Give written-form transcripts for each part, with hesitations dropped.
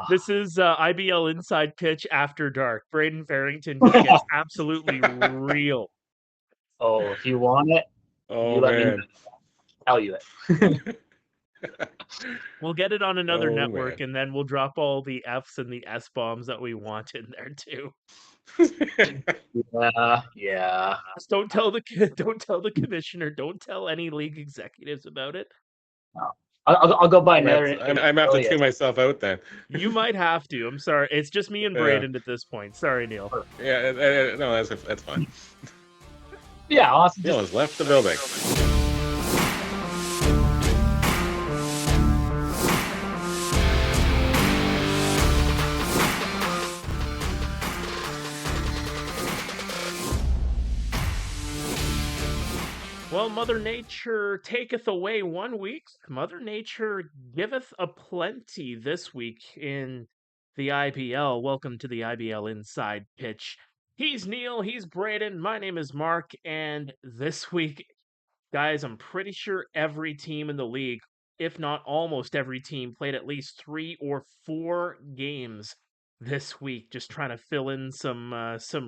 This is IBL Inside Pitch After Dark. Braeden Ferrington just gets absolutely real. Oh, if you want it, Oh, you let me man. tell you it. We'll get it on another Oh, network, man. and then we'll drop all the Fs and the S bombs that we want in there too. Yeah. Just don't tell the commissioner. Don't tell any league executives about it. No. I'll go buy another. I'm have to tune myself out then. You might have to. I'm sorry. It's just me and Braeden at this point. Sorry, Neil. Yeah, no, that's fine. Yeah, awesome. Neil has left the building. Well, Mother Nature taketh away 1 week. Mother Nature giveth a plenty this week in the IBL. Welcome to the IBL Inside Pitch. He's Neil, he's Braeden, my name is Mark, and this week, guys, I'm pretty sure every team in the league, if not almost every team, played at least 3 or 4 games this week, just trying to fill in some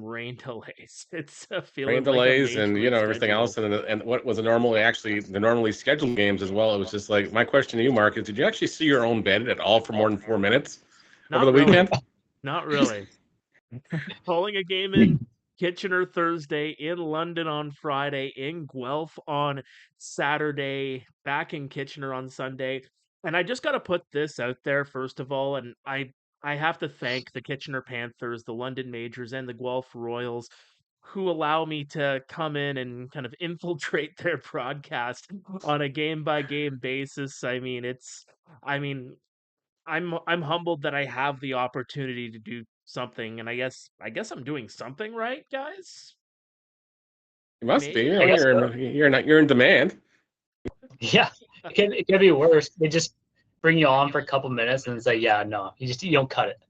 rain delays. It's feeling Rain like delays a and major league everything schedule. else, and what was the normally scheduled games as well. It was just like, my question to you, Mark, is did you actually see your own bed at all for more than 4 minutes over the weekend? Not really. Calling a game in Kitchener Thursday, in London on Friday, in Guelph on Saturday, back in Kitchener on Sunday. And I just got to put this out there, first of all, and I have to thank the Kitchener Panthers, the London Majors, and the Guelph Royals, who allow me to come in and kind of infiltrate their broadcast on a game-by-game basis. I'm humbled that I have the opportunity to do something, and I guess I'm doing something right, guys. You must be. Maybe? You're in demand. Yeah, it can be worse. They just bring you on for a couple minutes and say, "Yeah, no, you don't cut it."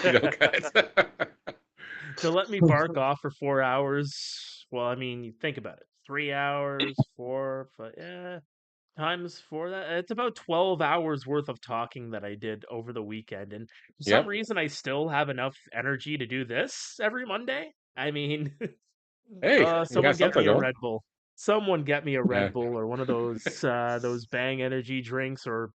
You don't cut it. To let me bark off for 4 hours. Well, I mean, you think about it. 3 hours, 4, 5, times 4. It's about 12 hours worth of talking that I did over the weekend, and for some reason, I still have enough energy to do this every Monday. I mean, Hey, someone get me a going. Red Bull. Someone get me a Red Bull or one of those Bang energy drinks or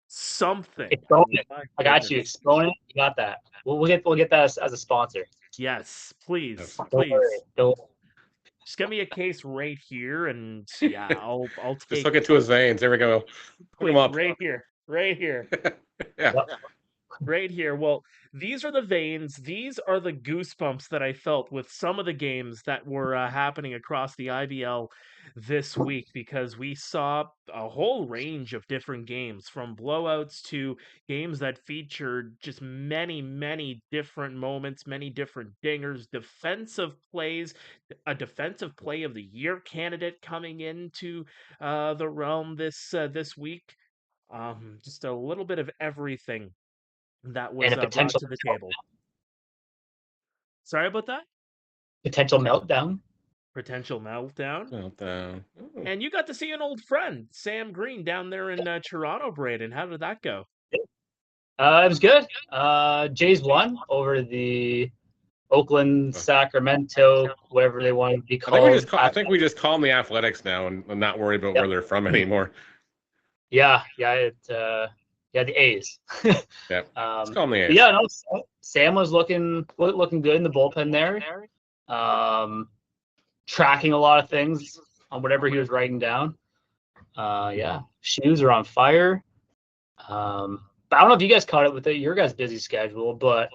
something. Exponent. I got you. Exponent. You got that. We'll get that as a sponsor. Yes, please, Don't please. worry. Just get me a case right here, and yeah, I'll take. Just hook it to his veins. There we go. Hook him up. Right here. Yeah. Right here. Well, these are the veins. These are the goosebumps that I felt with some of the games that were happening across the IBL this week, because we saw a whole range of different games, from blowouts to games that featured just many, many different moments, many different dingers, defensive plays, a defensive play of the year candidate coming into the realm this week. Just a little bit of everything that was And a brought potential to the table. Sorry about that? Potential meltdown. Potential meltdown. Meltdown. And you got to see an old friend, Sam Green, down there in Toronto, Braeden. How did that go? It was good. Jays won over the Oakland, Sacramento, whatever they want to be called. I think we just call them the Athletics now and not worry about where they're from anymore. Yeah, the A's. Yeah, let's call them the A's. Yeah, no, Sam was looking good in the bullpen there. Tracking a lot of things on whatever he was writing down. Shoes are on fire. But I don't know if you guys caught it with your guys' busy schedule, but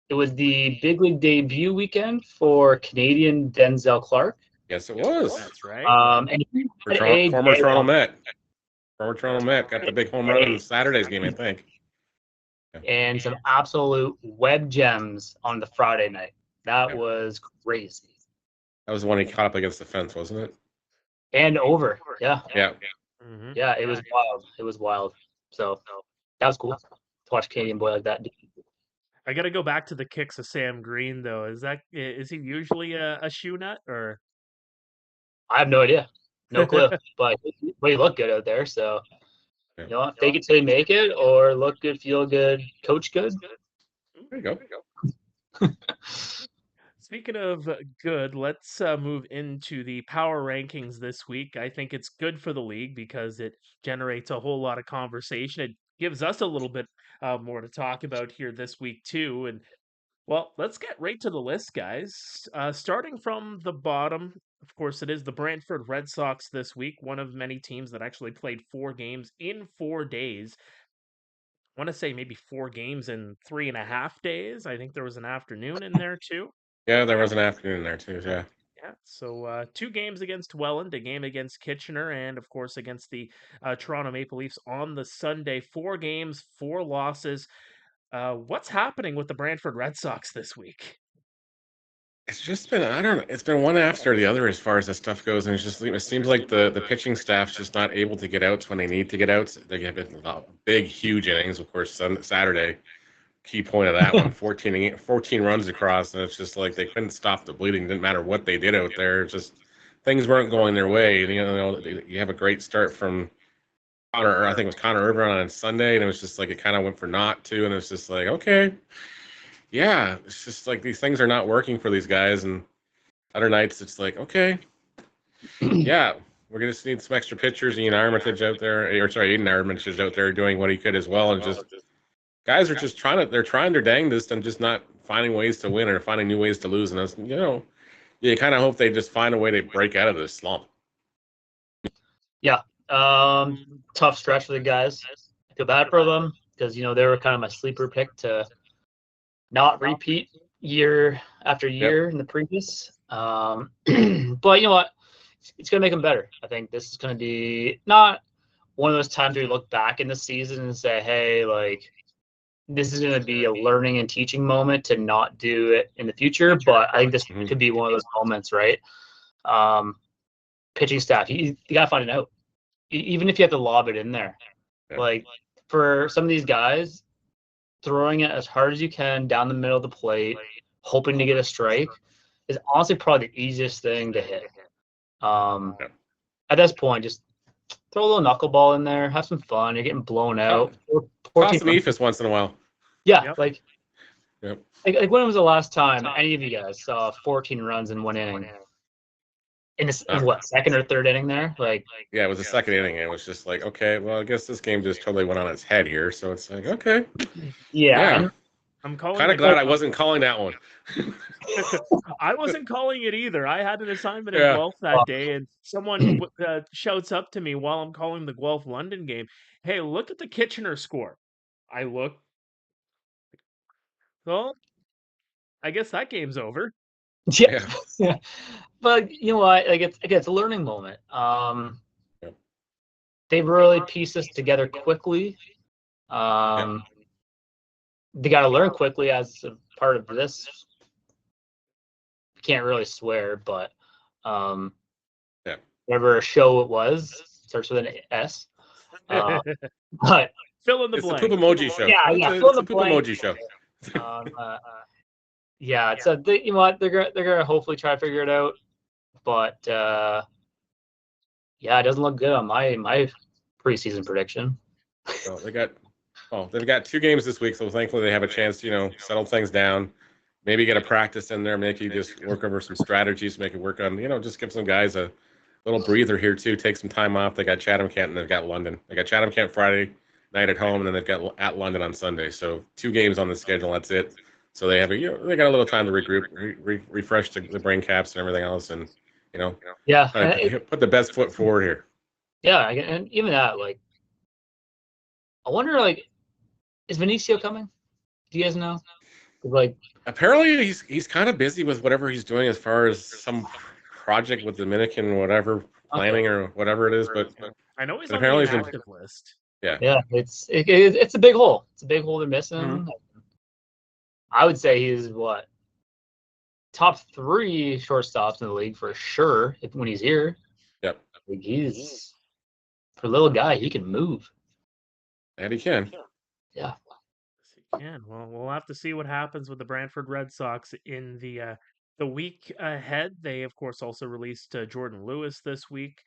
it was the big league debut weekend for Canadian Denzel Clark. Yes, it was. That's right. And former Toronto Met. Former Toronto Met got the big home run in Saturday's game, I think. And some absolute web gems on the Friday night. That was crazy. That was the one he caught up against the fence, wasn't it? And over. Yeah. Mm-hmm. Yeah, it was wild. It was wild. So that was cool to watch a Canadian boy like that. I got to go back to the kicks of Sam Green, though. Is he usually a shoe nut, or? I have no idea. No clue. but he looked good out there, so You know what? Fake it till you make it, or look good, feel good, coach good. There you go. Speaking of good, let's move into the power rankings this week. I think it's good for the league because it generates a whole lot of conversation. It gives us a little bit more to talk about here this week, too. And well, let's get right to the list, guys. Starting from the bottom, of course, it is the Brantford Red Sox this week, one of many teams that actually played 4 games in 4 days. I want to say maybe 4 games in 3.5 days. I think there was an afternoon in there, too. Yeah, there was an afternoon there too. Yeah. Yeah, so 2 games against Welland, a game against Kitchener, and of course against the Toronto Maple Leafs on the Sunday. 4 games, 4 losses. What's happening with the Brantford Red Sox this week? It's just been, I don't know, it's been one after the other as far as this stuff goes, and it's just, it seems like the pitching staff's just not able to get outs when they need to get outs. They have big, huge innings, of course, Saturday. Key point of that one, 14 runs across, and it's just like they couldn't stop the bleeding. Didn't matter what they did out there. It's just things weren't going their way. You know, you have a great start from Connor, or I think it was Connor Irvin on Sunday, and it was just like it kind of went for naught too, and it's just like, okay, yeah, it's just like these things are not working for these guys, and other nights it's like, okay, yeah, we're gonna need some extra pitchers. Ian Armitage out there, or sorry, Aiden Armitage out there doing what he could as well, and just guys are just they're trying their dangest and just not finding ways to win or finding new ways to lose. And you know, you kind of hope they just find a way to break out of this slump. Yeah. Tough stretch for the guys. I feel bad for them because, you know, they were kind of my sleeper pick to not repeat year after year in the previous. But you know what? It's going to make them better. I think this is going to be not one of those times where you look back in the season and say, hey, like, this is going to be a learning and teaching moment to not do it in the future. But I think this could be one of those moments, right? Pitching staff, you got to find it out. Even if you have to lob it in there. Yeah. Like, for some of these guys, throwing it as hard as you can down the middle of the plate, hoping to get a strike, is honestly probably the easiest thing to hit. At this point, just throw a little knuckleball in there, have some fun. You're getting blown out. Toss an ephus once in a while. Yeah, like when was the last time any of you guys saw 14 runs in one inning? In this, what, second or third inning there? Like, yeah, it was the second inning. It was just like, okay, well, I guess this game just totally went on its head here. So it's like, okay, yeah. I'm calling. Kind of glad I wasn't calling that one. I wasn't calling it either. I had an assignment in Guelph that day, and someone shouts up to me while I'm calling the Guelph London game, "Hey, look at the Kitchener score." I look. Well, I guess that game's over. Yeah. But you know what? Like, it's a learning moment. They've really pieced this together quickly. They got to learn quickly as a part of this. Can't really swear, but whatever show it was, starts with an S. But fill in the it's blank. The poop emoji show. Yeah, It's the poop emoji show. Yeah, it's you know what, they're gonna hopefully try to figure it out, but yeah, it doesn't look good on my preseason prediction. Well, they've got 2 games this week, so thankfully they have a chance to, you know, settle things down. Maybe get a practice in there, maybe just work over some strategies, make it work on, you know, just give some guys a little breather here too. Take some time off. They got Chatham-Kent and they've got London. They got Chatham-Kent Friday night at home, and then they've got at London on Sunday. So 2 games on the schedule. That's it. So they have they got a little time to regroup, refresh the brain caps and everything else, and you know, put the best foot forward here. Yeah, and even that, like, I wonder, like, is Benicio coming? Do you guys know? Like, apparently he's kind of busy with whatever he's doing as far as some project with Dominican whatever planning or whatever it is, but I know he's on the inactive list. Yeah, it's a big hole. It's a big hole they're missing. Mm-hmm. I would say he's top 3 shortstops in the league for sure when he's here. Yep. Like, he's, for a little guy, he can move. And he can. Yeah. He can. Well, we'll have to see what happens with the Brantford Red Sox in the week ahead. They, of course, also released Jordan Lewis this week.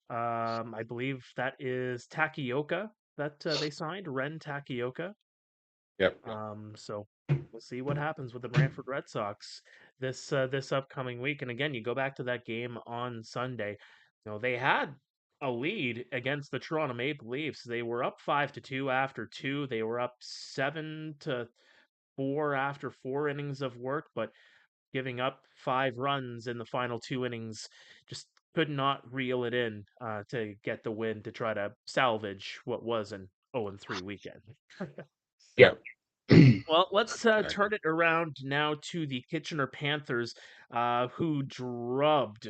I believe that is Takioka that they signed, Ren Takioka. Yep. So we'll see what happens with the Brantford Red Sox this upcoming week. And again, you go back to that game on Sunday. They had a lead against the Toronto Maple Leafs. They were up 5-2 after 2. They were up 7-4 after 4 innings of work, but giving up 5 runs in the final 2 innings, just could not reel it in to get the win to try to salvage what was an 0-3 weekend. Yeah. Well, let's turn it around now to the Kitchener Panthers, who drubbed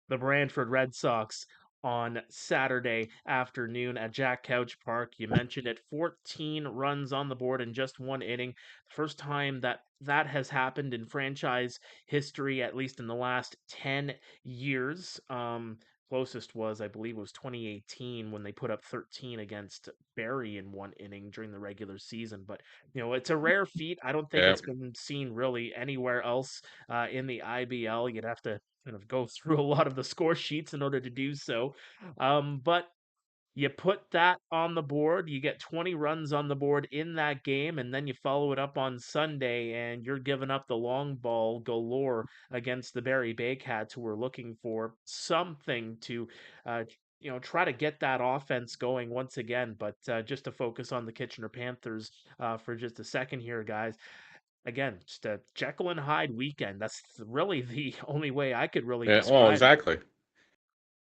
the Brantford Red Sox on Saturday afternoon at Jack Couch Park. You mentioned it, 14 runs on the board in just 1 inning. First time that has happened in franchise history, at least in the last 10 years. Closest was, I believe, it was 2018 when they put up 13 against Barrie in 1 inning during the regular season. But it's a rare feat. I don't think it's been seen really anywhere else in the IBL. You'd have to kind of go through a lot of the score sheets in order to do so. But you put that on the board, you get 20 runs on the board in that game, and then you follow it up on Sunday, and you're giving up the long ball galore against the Barrie Baycats, who are looking for something to try to get that offense going once again. But just to focus on the Kitchener Panthers for just a second here, guys. Again, just a Jekyll and Hyde weekend. That's really the only way I could really describe it. Exactly.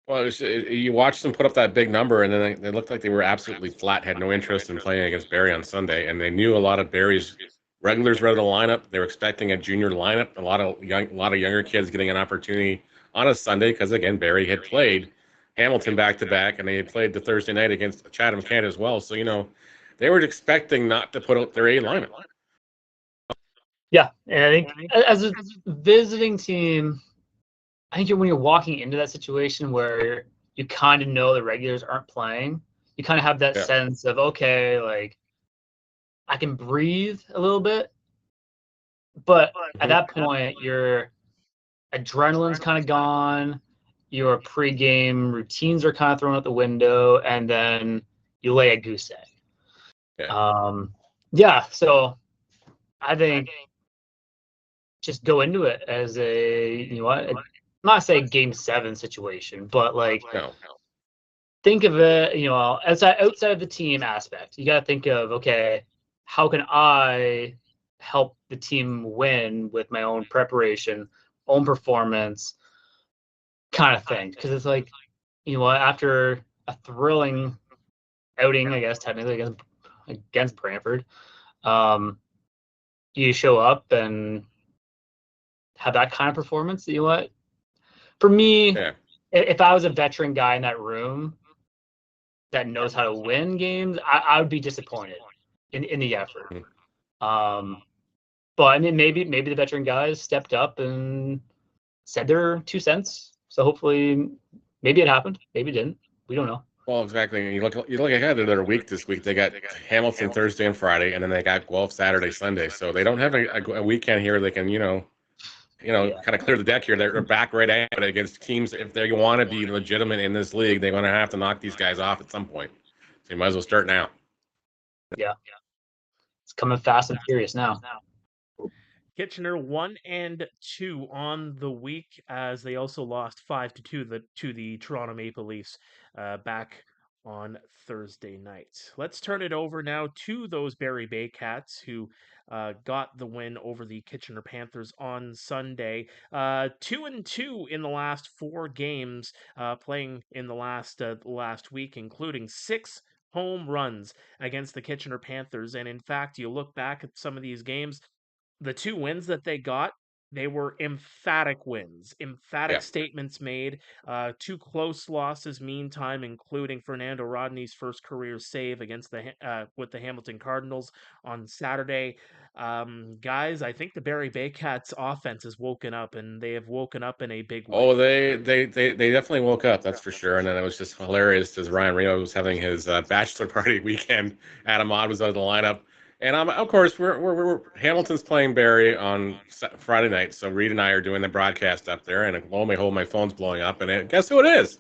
Well, you watched them put up that big number, and then they looked like they were absolutely flat, had no interest in playing against Barrie on Sunday, and they knew a lot of Barrie's regulars were out of the lineup. They were expecting a junior lineup, a lot of younger kids getting an opportunity on a Sunday because, again, Barrie had played Hamilton back-to-back, and they had played the Thursday night against Chatham Kent as well. So, they were expecting not to put out their A lineup. Yeah, and I think as a visiting team, I think when you're walking into that situation where you kind of know the regulars aren't playing, you kind of have that sense of, okay, like, I can breathe a little bit. But at that point, your adrenaline's kind of gone, your pregame routines are kind of thrown out the window, and then you lay a goose egg. So I think just go into it as I'm not saying game 7 situation, but think of it, outside of the team aspect. You got to think of, okay, how can I help the team win with my own preparation, own performance kind of thing? Because it's like, after a thrilling outing, I guess, technically against Brantford, you show up and have that kind of performance. For me, if I was a veteran guy in that room that knows how to win games, I would be disappointed in the effort. But I mean, maybe the veteran guys stepped up and said their 2 cents. So hopefully, maybe it happened, maybe it didn't. We don't know. Well, exactly. You look ahead of their week this week. They got Hamilton Thursday and Friday, and then they got Guelph Saturday, Sunday. So they don't have a weekend here. They can, kind of clear the deck here. They're back right at it against teams. If they want to be legitimate in this league, they're going to have to knock these guys off at some point. So you might as well start now. Yeah. It's coming fast and furious now. Kitchener 1-2 on the week, as they also lost 5-2 to the Toronto Maple Leafs back on Thursday night. Let's turn it over now to those Barrie Baycats who got the win over the Kitchener Panthers on Sunday. 2-2 in the last 4 games, playing in the last week, including 6 home runs against the Kitchener Panthers. And in fact, you look back at some of these games, the 2 wins that they got, they were emphatic wins, emphatic statements made. 2 close losses, meantime, including Fernando Rodney's first career save against with the Hamilton Cardinals on Saturday. Guys, I think the Barrie Baycats offense has woken up, and they have woken up in a big way. Oh, they definitely woke up, that's for sure. And then it was just hilarious as Ryan Reno was having his bachelor party weekend. Adam Ott was out of the lineup. And of course, we're Hamilton's playing Barrie on Friday night, so Reed and I are doing the broadcast up there, and lo and behold, my phone's blowing up, and guess who it is?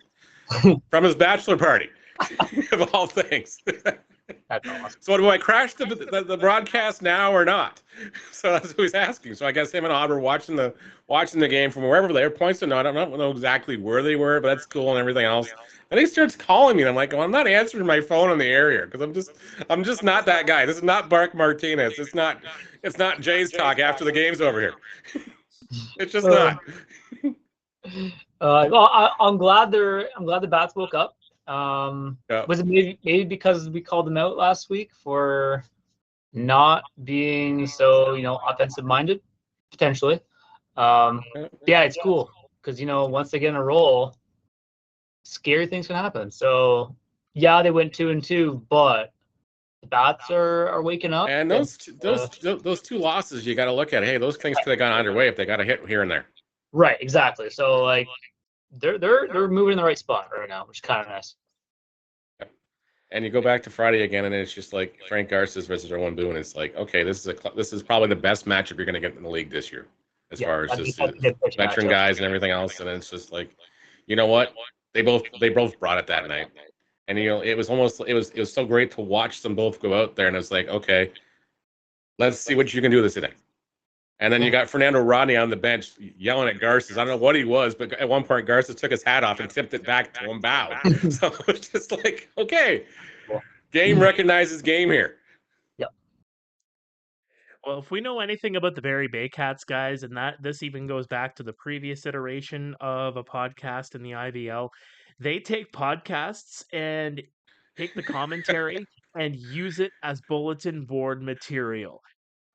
From his bachelor party, of all things. That's awesome. So do I crash the broadcast now or not? So that's what he's asking. So I guess him and Odd were watching the game from wherever they were. Points to no, I don't know exactly where they were, but that's cool and everything else. And he starts calling me, and I'm like, well, I'm not answering my phone on the air here because I'm just not that guy. This is not Mark Martinez. It's not Jay's talk after the game's over here. It's just not. Well, I'm glad the bats woke up. Was it maybe because we called them out last week for not being so offensive minded, potentially? Yeah, it's cool because once they get in a roll, scary things can happen. So yeah, they went 2-2, but the bats are waking up. And those two losses, you got to look at. Hey, those things could have gone underway if they got a hit here and there. Right, exactly. So like they're moving in the right spot right now, which is kind of nice. And you go back to Friday again, and it's just like Frank Garces versus Erwin Boone. It's like, okay, this is probably the best matchup you're going to get in the league this year, as far as just veteran guys and everything else. And it's just like, you know what? They both brought it that night, and it was so great to watch them both go out there, and it's like, okay, let's see what you can do this inning. And then you got Fernando Rodney on the bench yelling at Garces. I don't know what he was, but at one point Garces took his hat off and tipped it back to him, bow. So it's just like, okay, game recognizes game here. Yep. Well, if we know anything about the Barrie Baycats guys, and this even goes back to the previous iteration of a podcast in the IBL, they take podcasts and take the commentary and use it as bulletin board material.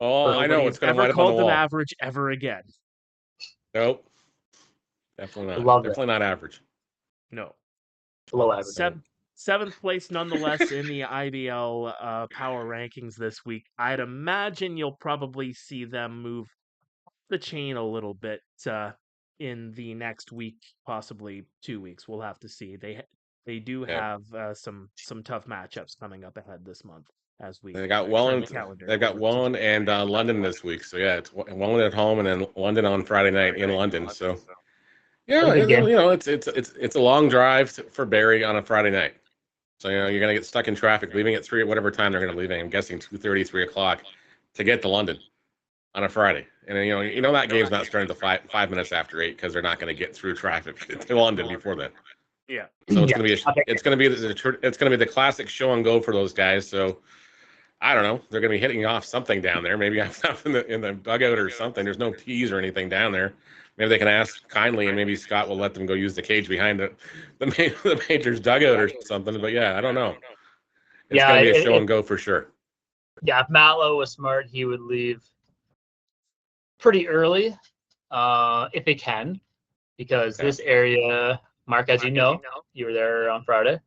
Oh, I know. It's going to wind up on the wall. Called them average ever again. Nope. Definitely not. Definitely not average. No. Below average. Seventh place nonetheless in the IBL power rankings this week. I'd imagine you'll probably see them move the chain a little bit in the next week, possibly 2 weeks. We'll have to see. They do have some tough matchups coming up ahead this month. They got Welland and London this week. So yeah, it's Welland at home and then London on Friday night in London. So yeah, it's a long drive for Barrie on a Friday night. So you're gonna get stuck in traffic, leaving at 3 at whatever time they're gonna leave. I'm guessing 2:30, 3 o'clock to get to London on a Friday. And then, that game's not starting until five minutes after 8 because they're not gonna get through traffic to London before then. Yeah. So it's gonna be the classic show and go for those guys. So I don't know. They're going to be hitting off something down there. Maybe I'm in the dugout or something. There's no tees or anything down there. Maybe they can ask kindly, and maybe Scott will let them go use the cage behind the Majors dugout or something. But yeah, I don't know. It's going to be a show and go for sure. Yeah, if Matlow was smart, he would leave pretty early, if he can, because this area, Mark, as you know, you were there on Friday.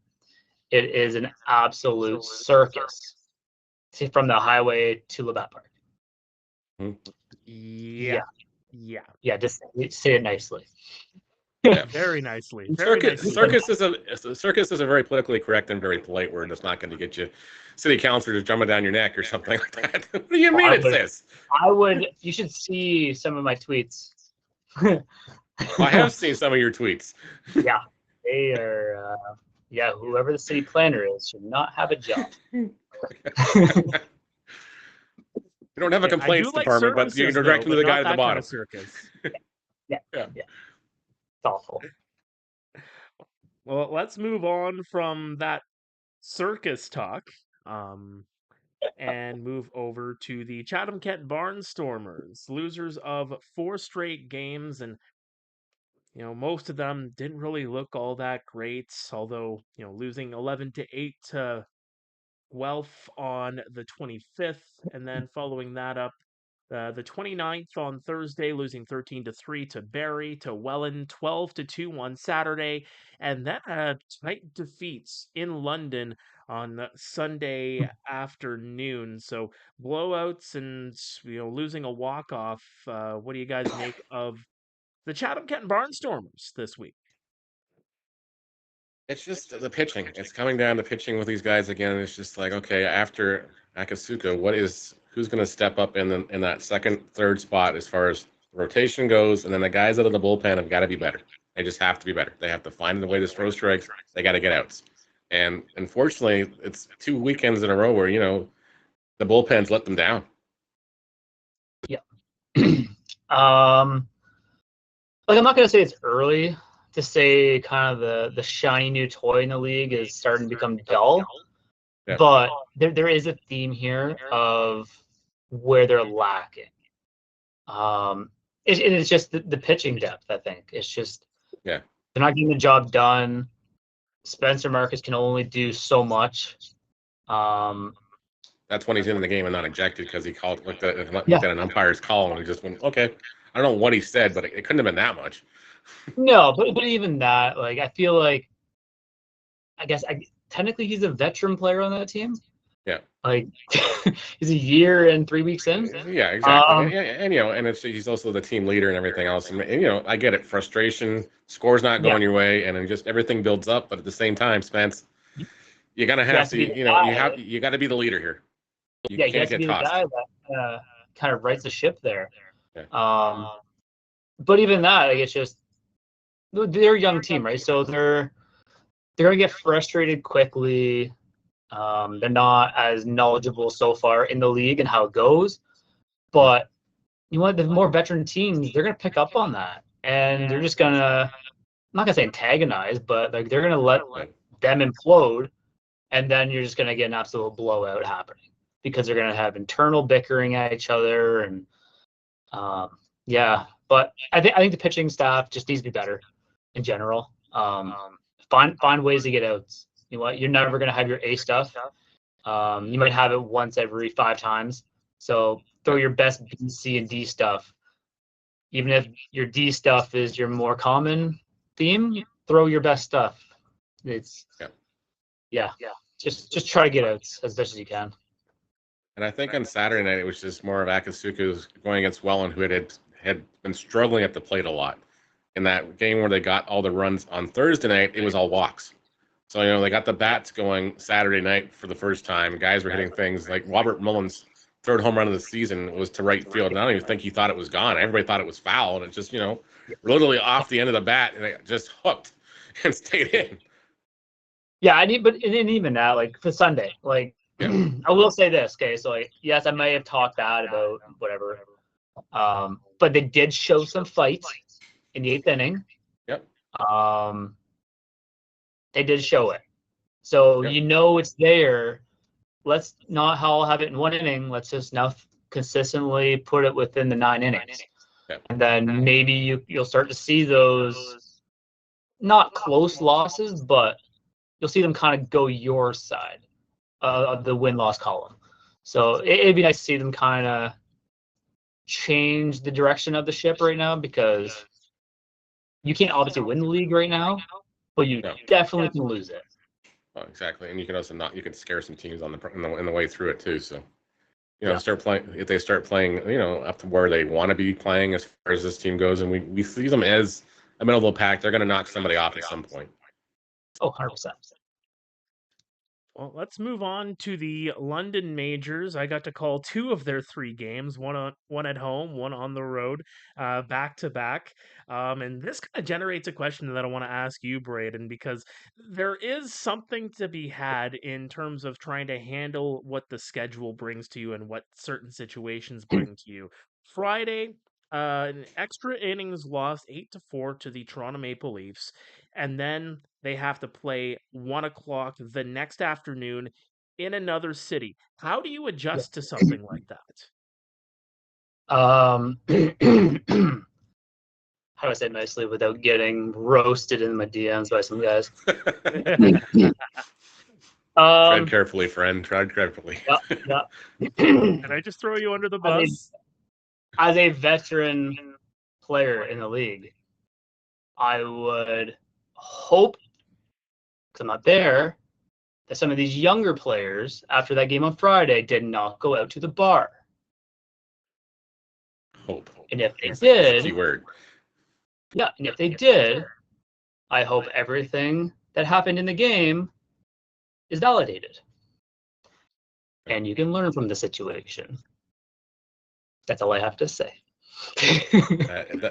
It is an absolute circus. From the highway to Labatt Park. Yeah. Just say it nicely. Yeah, very nicely. Circus is a very politically correct and very polite word. It's not going to get you city councilors jumping down your neck or something like that. What do you mean it's this? You should see some of my tweets. I have seen some of your tweets. Yeah, they are. Whoever the city planner is should not have a job. You don't have a complaints department, but you can direct them to the guy at the bottom. Yeah. It's awful. Well, let's move on from that circus talk and move over to the Chatham-Kent Barnstormers, losers of 4 straight games, and most of them didn't really look all that great, although losing 11-8 to Guelph on the 25th, and then following that up, the 29th on Thursday, losing 13-3 to Barrie, to Welland, 12-2 on Saturday, and then tight defeats in London on Sunday afternoon. So blowouts and losing a walk-off. What do you guys make of the Chatham-Kent Barnstormers this week? It's just the pitching. It's coming down to pitching with these guys again. It's just like, okay, after Akasuka, who's going to step up in that second, third spot as far as rotation goes, and then the guys out of the bullpen have got to be better. They just have to be better. They have to find a way to throw strikes. They got to get outs. And unfortunately, it's 2 weekends in a row where, the bullpens let them down. Yeah. Like, I'm not going to say it's early to say kind of the shiny new toy in the league is starting to become dull, Yeah. but there is a theme here of where they're lacking. It's just the pitching depth, I think. It's just they're not getting the job done. Spencer Marcus can only do so much. That's when he's in the game and not ejected because he looked at an umpire's call and he just went, okay. I don't know what he said, but it couldn't have been that much. No, but even that, like, I feel like, I guess technically he's a veteran player on that team. Yeah. Like, he's a year and 3 weeks in. Yeah, exactly. And he's also the team leader and everything else. And I get it. Frustration, score's not going your way, and then just everything builds up. But at the same time, Spence, you're gonna have to, you got to be the leader here. You can't he has to be tossed. the guy that kind of rights the ship there. Yeah. But even that, like, it's just they're a young team, right? So they're gonna get frustrated quickly. They're not as knowledgeable so far in the league and how it goes, but the more veteran teams, they're gonna pick up on that, and they're just gonna, I'm not gonna say antagonize, but like they're gonna let them implode, and then you're just gonna get an absolute blowout happening because they're gonna have internal bickering at each other, and But I think the pitching staff just needs to be better in general. Find ways to get outs. You know what? You're never going to have your A stuff. You might have it once every 5 times. So throw your best B, C, and D stuff. Even if your D stuff is your more common theme, throw your best stuff. It's just try to get outs as best as you can. And I think on Saturday night it was just more of Akasuka's going against Welland, who had been struggling at the plate a lot. In that game where they got all the runs on Thursday night, it was all walks. So, they got the bats going Saturday night for the first time. Guys were hitting things like Robert Mullen's third home run of the season was to right field. And I don't even think he thought it was gone. Everybody thought it was foul. And it just, literally off the end of the bat, and it just hooked and stayed in. Yeah, and even that, like, for Sunday, like, I will say this, okay? So, like, yes, I may have talked bad about whatever, but they did show some fights in the 8th inning. Yep. They did show it. So, it's there. Let's not all have it in 1 inning. Let's just now consistently put it within the 9 innings. Yep. And then maybe you'll start to see those, not close losses, but you'll see them kind of go your side of the win-loss column. So it'd be nice to see them kind of change the direction of the ship right now, because you can't obviously win the league right now, but you definitely can lose it. Oh, exactly, and you can also you can scare some teams in the way through it too. So, start playing if they start playing, up to where they want to be playing as far as this team goes, and we see them as a middle of the pack. They're going to knock somebody off at some point. Oh, 100%. Well, let's move on to the London Majors. I got to call 2 of their 3 games, one at home, one on the road, back to back. And this kind of generates a question that I want to ask you, Braeden, because there is something to be had in terms of trying to handle what the schedule brings to you and what certain situations bring to you. Friday, an extra innings lost 8-4 to the Toronto Maple Leafs, and then they have to play 1 o'clock the next afternoon in another city. How do you adjust to something like that? How do I say it nicely without getting roasted in my DMs by some guys? Tread carefully, friend. Tread carefully. Yeah. Can I just throw you under the bus? As a veteran player in the league, I would hope, because I'm not there, that some of these younger players, after that game on Friday, did not go out to the bar. Hope. And if they did, keyword. Yeah, and if they did, I hope everything that happened in the game is validated, and you can learn from the situation. That's all I have to say.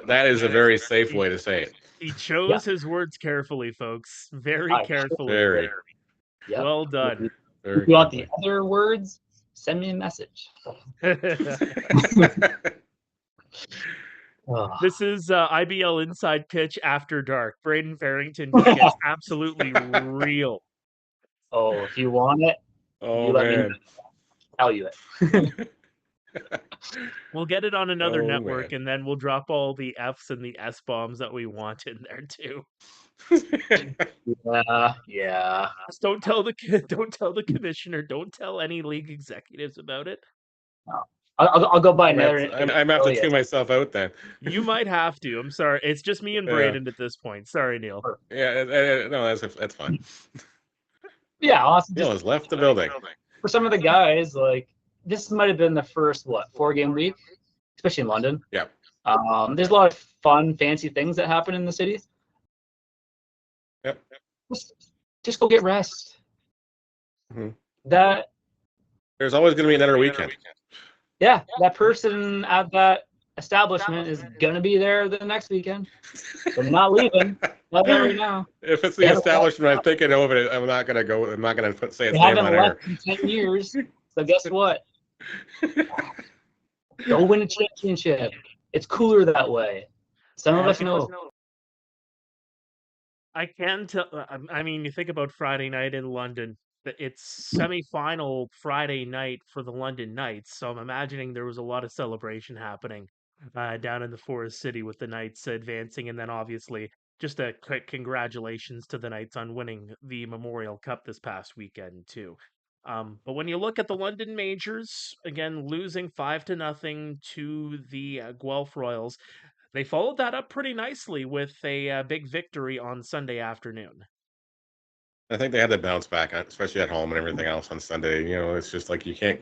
That is a very safe way to say it. He chose his words carefully, folks. Very carefully. Very. Yep. Well done. If you want the other words, send me a message. This is IBL Inside Pitch After Dark. Braeden Ferrington just gets absolutely real. Oh, if you want it, Oh, you let me man. know. I'll tell you it. We'll get it on another Oh, network, man. and then we'll drop all the Fs and the S bombs that we want in there too. Yeah. Just don't tell the commissioner. Don't tell any league executives about it. No. I'll go buy another. I'm have to tune myself out then. You might have to. I'm sorry. It's just me and Braeden at this point. Sorry, Neil. Yeah, no, that's fine. Yeah, awesome. Neil has left the building. For some of the guys, like this might have been the first 4-game week, especially in London. Yeah. There's a lot of fun, fancy things that happen in the city. Yep. Just go get rest. Mm-hmm. There's always going to be another weekend. Yeah, that person at that establishment is going to be there the next weekend. They're not leaving. Not there right now. If it's the establishment, I'm thinking over it. I'm not going to go. I'm not going to say it's name on air. They haven't left in 10 years. So guess what? Go win a championship. It's cooler that way. Some of us know. I can tell. I mean, you think about Friday night in London. It's semi-final Friday night for the London Knights, so I'm imagining there was a lot of celebration happening down in the Forest City with the Knights advancing, and then obviously just a quick congratulations to the Knights on winning the Memorial Cup this past weekend too. But when you look at the London Majors, again losing 5-0 to the Guelph Royals, they followed that up pretty nicely with a big victory on Sunday afternoon. I think they had to bounce back, especially at home and everything else on Sunday. It's just like you can't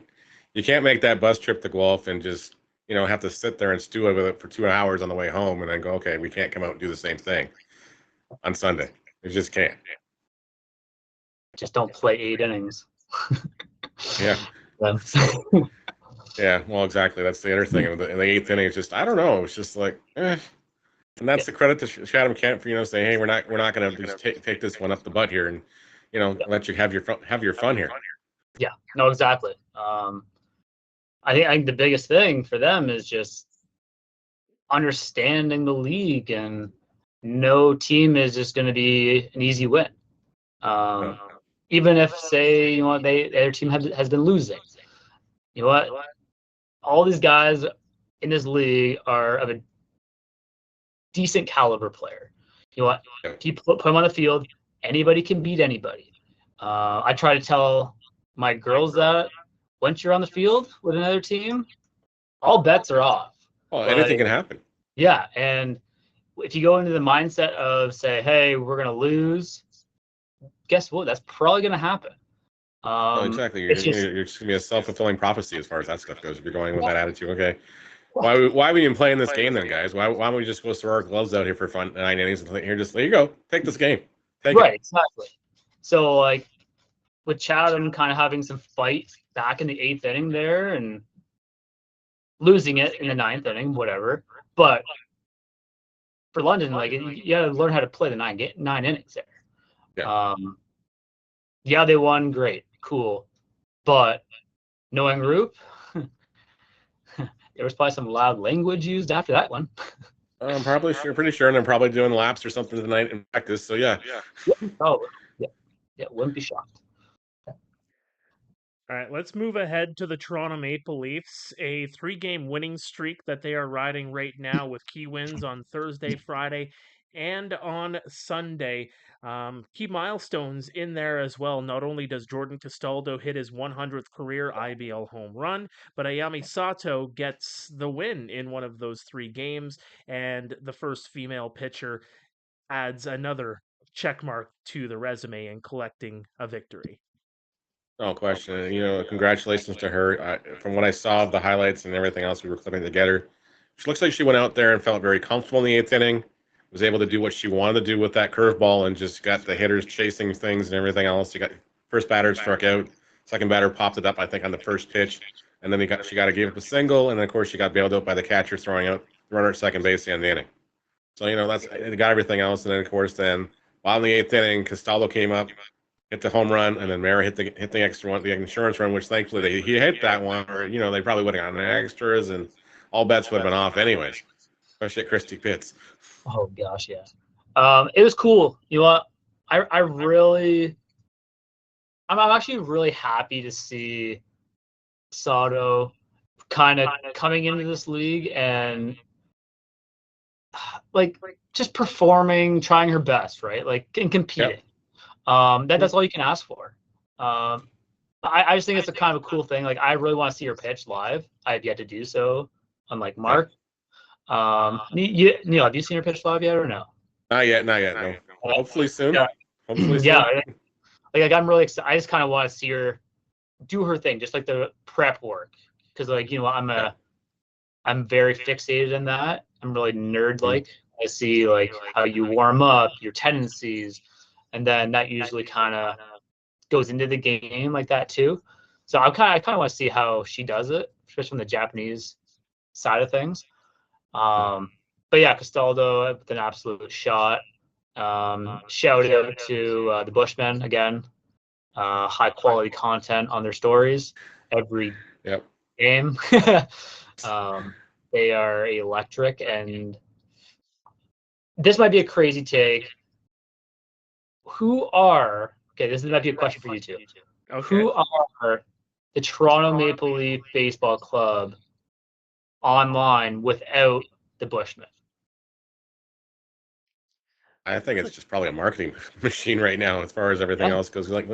make that bus trip to Guelph and just have to sit there and stew over it for 2 hours on the way home and then go, okay, we can't come out and do the same thing on Sunday. You just can't. Just don't play 8 innings. Yeah. Yeah, well, exactly. That's the other thing. In the 8th inning, it's just, I don't know. It's just like, And that's the credit to Chatham Kent for, saying, hey, we're not going to just take this one up the butt here and, let you have your fun here. Yeah, no, exactly. I think the biggest thing for them is just understanding the league, and no team is just going to be an easy win. Even if, say, their team has been losing. You know what? All these guys in this league are of a decent caliber player. You know what? If you put them on the field, anybody can beat anybody. I try to tell my girls that once you're on the field with another team, all bets are off. Well, anything can happen. Yeah, and if you go into the mindset of, say, hey, we're going to lose, guess what? That's probably going to happen. Exactly. You're just going to be a self-fulfilling prophecy as far as that stuff goes. If you're going with that attitude, okay. Why are we even playing this game then, guys? Why don't we just go throw our gloves out here for fun 9 innings and here, just there you go, take this game. Right, exactly. So, like, with Chatham kind of having some fight back in the 8th inning there and losing it in the 9th inning, whatever. But for London, like, you got to learn how to play the 9 innings there. Yeah. Yeah, they won, great, cool. But knowing Roop, there was probably some loud language used after that one. I'm pretty sure, and I'm probably doing laps or something tonight in practice. So yeah. Oh, yeah, wouldn't be shocked. All right, let's move ahead to the Toronto Maple Leafs, a 3-game winning streak that they are riding right now with key wins on Thursday, Friday, and on Sunday. Key milestones in there as well. Not only does Jordan Castaldo hit his 100th career IBL home run, but Ayami Sato gets the win in one of those 3 games, and the first female pitcher adds another check mark to the resume in collecting a victory. No question. Congratulations to her. From what I saw of the highlights and everything else we were clipping together, she looks like she went out there and felt very comfortable in the 8th inning, was able to do what she wanted to do with that curveball and just got the hitters chasing things and everything else. You got first batter struck out, second batter popped it up, I think, on the first pitch, and then she got to give up a single, and then, of course, she got bailed out by the catcher throwing out the runner at second base at the end of the inning. So, they got everything else, and then, of course, while in the 8th inning, Castaldo came up, hit the home run, and then Mara hit the extra one, the insurance run, which thankfully he hit that one, or they probably would have gotten extras, and all bets would have been off anyways, especially at Christie Pitts. Oh gosh, yeah. It was cool. You know what? I'm actually really happy to see Sato kind of coming into this league and like just performing, trying her best, right? Like and competing. Yep. That's all you can ask for. I just think it's a kind of a cool thing. Like I really want to see her pitch live. I have yet to do so, unlike Mark. Neil, have you seen her pitch live yet or no? Not yet. No. Hopefully soon. Yeah. Hopefully soon. Yeah. Like I'm really excited. I just kind of want to see her do her thing, just like the prep work, because like I'm very fixated in that. I'm really nerd-like. I see like how you warm up, your tendencies, and then that usually kind of goes into the game like that too. So I kind of want to see how she does it, especially from the Japanese side of things. But yeah, Castaldo with an absolute shot. Shout out to the Bushmen again. High quality content on their stories every game. They are electric, and this might be a crazy take. This might be a question for you two. Okay. Who are the Toronto Maple Leaf Baseball Club online without the Bushmen? I think it's just probably a marketing machine right now as far as everything else goes. Like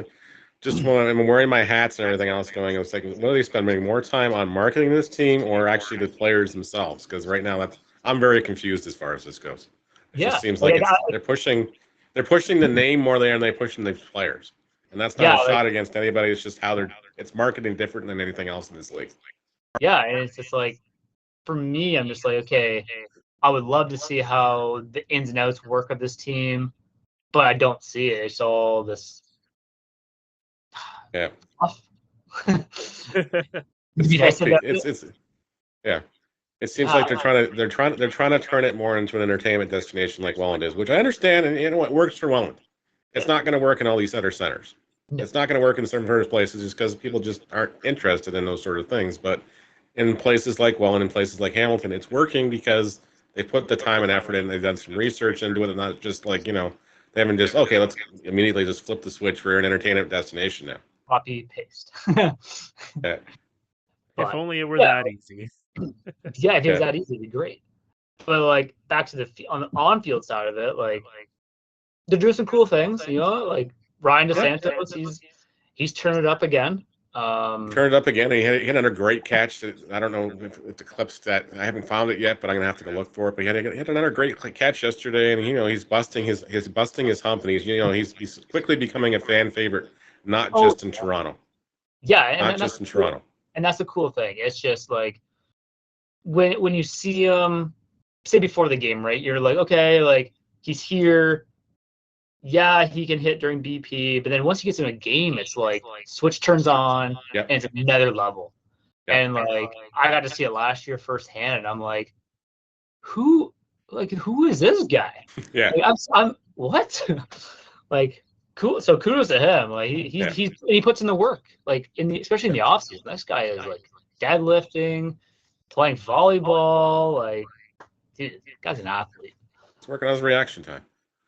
just when I'm wearing my hats and everything else going, it's like, what are they spending more time on marketing this team or actually the players themselves? Because right now I'm very confused as far as this goes. It just seems like they're pushing the name more than they're pushing the players. And that's not a shot against anybody. It's just how it's marketing different than anything else in this league. Yeah, and it's just like, for me, I'm just like, okay, I would love to see how the ins and outs work of this team, but I don't see it. It's all this. Yeah. It seems like they're trying to turn it more into an entertainment destination like Welland is, which I understand, and you know what works for Welland. It's not going to work in all these other centers. It's not going to work in some first places just because people just aren't interested in those sort of things. But in places like Welland and places like Hamilton, it's working because they put the time and effort in. They've done some research into it, and not just like they haven't just let's immediately just flip the switch for an entertainment destination now. Copy paste. If only it were that easy. Yeah, if it was that easy, it'd be great. But like back to on the on-field side of it, like they're doing some cool things. Like Ryan DeSantos, he's turned it up again. Turned it up again. He hit another great catch. I don't know if the clip's that I haven't found it yet, but I'm gonna have to go look for it. But he hit another great catch yesterday, and he's busting his hump, and he's quickly becoming a fan favorite, not just in Toronto. Yeah, not just in Toronto. And that's the cool thing. It's just like when you see him, say before the game, right? You're like, okay, like he's here. Yeah, he can hit during BP, but then once he gets in a game, it's like switch turns on, and it's another level. And like I got to see it last year firsthand, and I'm like, who is this guy? Yeah, like, I'm what? Like cool. So kudos to him. Like he puts in the work, like especially in the offseason. This guy is like deadlifting, playing volleyball. Like, dude, this guy's an athlete. It's working on his reaction time.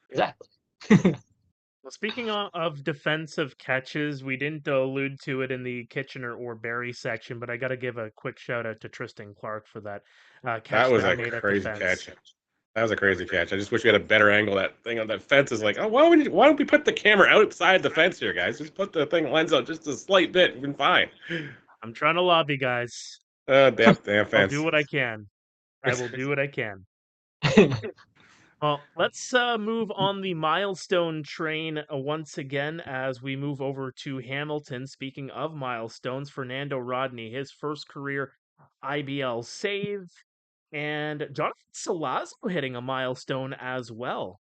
Exactly. Well, speaking of defensive catches, we didn't allude to it in the Kitchener or Barrie section, but I got to give a quick shout out to Tristan Clark for that catch. That was a crazy catch. That was a crazy catch. I just wish we had a better angle. That thing on that fence is like, oh, why don't we put the camera outside the fence here, guys? Just put the lens out just a slight bit. We've been fine. I'm trying to lobby, guys. Damn fence. I'll do what I can. I will do what I can. Well, let's move on the milestone train once again as we move over to Hamilton. Speaking of milestones, Fernando Rodney, his first career IBL save, and Johnathan Solazzo hitting a milestone as well.